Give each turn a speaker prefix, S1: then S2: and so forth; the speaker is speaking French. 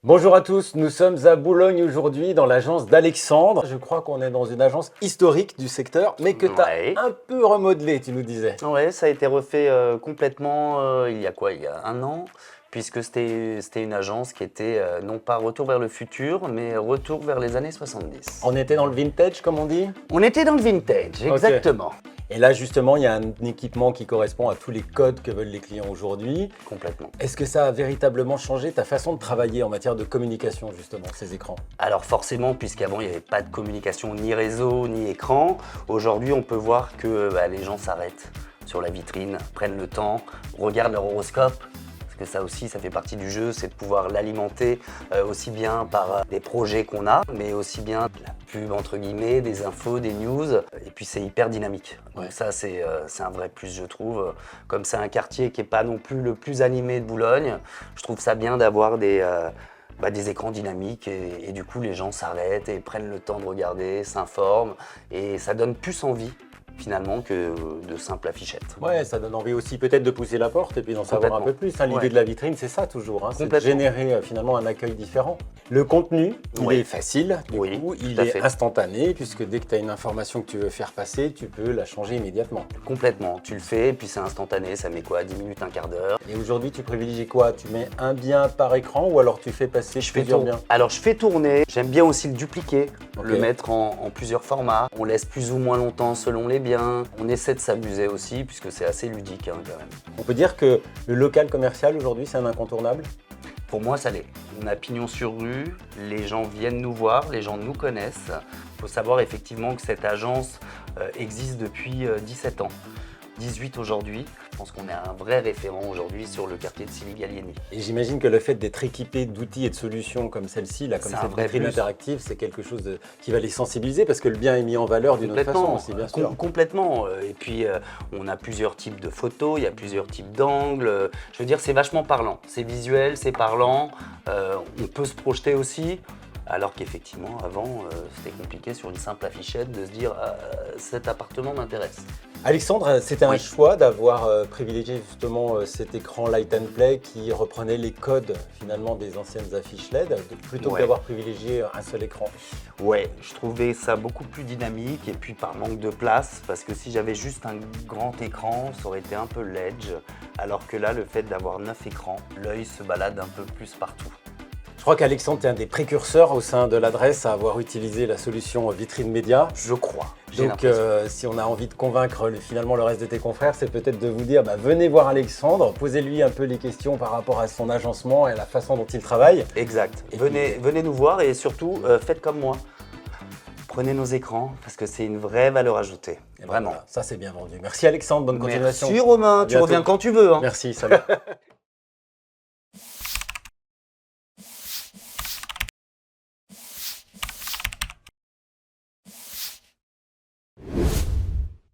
S1: Bonjour à tous, nous sommes à Boulogne aujourd'hui dans l'agence d'Alexandre. Je crois qu'on est dans une agence historique du secteur, mais que tu as
S2: Ouais.
S1: un peu remodelé, tu nous disais.
S2: Ouais, ça a été refait complètement il y a quoi? Il y a un an, puisque c'était une agence qui était non pas retour vers le futur, mais retour vers les années 70.
S1: On était dans le vintage, comme on dit.
S2: On était dans le vintage, exactement.
S1: Et là, justement, il y a un équipement qui correspond à tous les codes que veulent les clients aujourd'hui.
S2: Complètement.
S1: Est-ce que ça a véritablement changé ta façon de travailler en matière de communication, justement, ces écrans?
S2: Alors forcément, puisqu'avant il n'y avait pas de communication, ni réseau, ni écran, aujourd'hui on peut voir que les gens s'arrêtent sur la vitrine, prennent le temps, regardent leur horoscope. Que ça aussi, ça fait partie du jeu, c'est de pouvoir l'alimenter aussi bien par des projets qu'on a, mais aussi bien de la pub entre guillemets, des infos, des news, et puis c'est hyper dynamique.
S1: Ouais.
S2: Donc ça, c'est un vrai plus, je trouve. Comme c'est un quartier qui n'est pas non plus le plus animé de Boulogne, je trouve ça bien d'avoir des écrans dynamiques et du coup les gens s'arrêtent et prennent le temps de regarder, s'informent, et ça donne plus envie finalement que de simples affichettes.
S1: Ouais, ça donne envie aussi peut-être de pousser la porte et puis d'en savoir un peu plus. L'idée
S2: Ouais.
S1: de la vitrine, c'est ça toujours, hein, c'est de
S2: Complètement.
S1: générer finalement un accueil différent. Le contenu, il
S2: Oui.
S1: est facile, du
S2: Oui,
S1: coup, il
S2: tout à
S1: est
S2: fait.
S1: instantané, puisque dès que tu as une information que tu veux faire passer, tu peux la changer immédiatement.
S2: Complètement, tu le fais et puis c'est instantané, ça met quoi, 10 minutes, un quart d'heure.
S1: Et aujourd'hui, tu privilégies quoi? Tu mets un bien par écran ou alors tu fais passer plusieurs biens?
S2: Alors je fais tourner, j'aime bien aussi le dupliquer,
S1: Ok.
S2: le mettre en plusieurs formats. On laisse plus ou moins longtemps selon les biens. On essaie de s'amuser aussi puisque c'est assez ludique hein, quand même.
S1: On peut dire que le local commercial aujourd'hui, c'est un incontournable?
S2: Pour moi, ça l'est. On a pignon sur rue, les gens viennent nous voir, les gens nous connaissent. Il faut savoir effectivement que cette agence existe depuis 17 ans. 18 aujourd'hui. Je pense qu'on est un vrai référent aujourd'hui sur le quartier de Silly-Gallieni.
S1: Et j'imagine que le fait d'être équipé d'outils et de solutions comme celle-ci, là, comme
S2: C'est un
S1: cette
S2: vrai
S1: vitrine
S2: plus.
S1: interactive, c'est quelque chose qui va les sensibiliser parce que le bien est mis en valeur d'une autre façon aussi, bien sûr.
S2: Complètement. Et puis, on a plusieurs types de photos, il y a plusieurs types d'angles. Je veux dire, c'est vachement parlant. C'est visuel, c'est parlant. On peut se projeter aussi. Alors qu'effectivement, avant, c'était compliqué sur une simple affichette de se dire cet appartement m'intéresse.
S1: Alexandre, c'était un
S2: Oui.
S1: choix d'avoir privilégié justement cet écran Light and Play qui reprenait les codes finalement des anciennes affiches LED plutôt que
S2: Ouais.
S1: d'avoir privilégié un seul écran.
S2: Ouais, je trouvais ça beaucoup plus dynamique et puis par manque de place, parce que si j'avais juste un grand écran, ça aurait été un peu ledge, alors que là, le fait d'avoir 9 écrans, l'œil se balade un peu plus partout.
S1: Je crois qu'Alexandre est un des précurseurs au sein de l'adresse à avoir utilisé la solution vitrine média.
S2: Je crois. J'ai
S1: Donc
S2: l'impression.
S1: si on a envie de convaincre finalement le reste de tes confrères, c'est peut-être de vous dire venez voir Alexandre, posez-lui un peu les questions par rapport à son agencement et à la façon dont il travaille.
S2: Exact.
S1: Et
S2: Venez nous voir et surtout, faites comme moi. Prenez nos écrans parce que c'est une vraie valeur ajoutée.
S1: Et ben
S2: Vraiment.
S1: voilà, ça c'est bien vendu. Merci Alexandre, bonne continuation.
S2: Merci Romain,
S1: À
S2: tu
S1: bientôt.
S2: reviens quand tu veux. Hein.
S1: Merci, salut.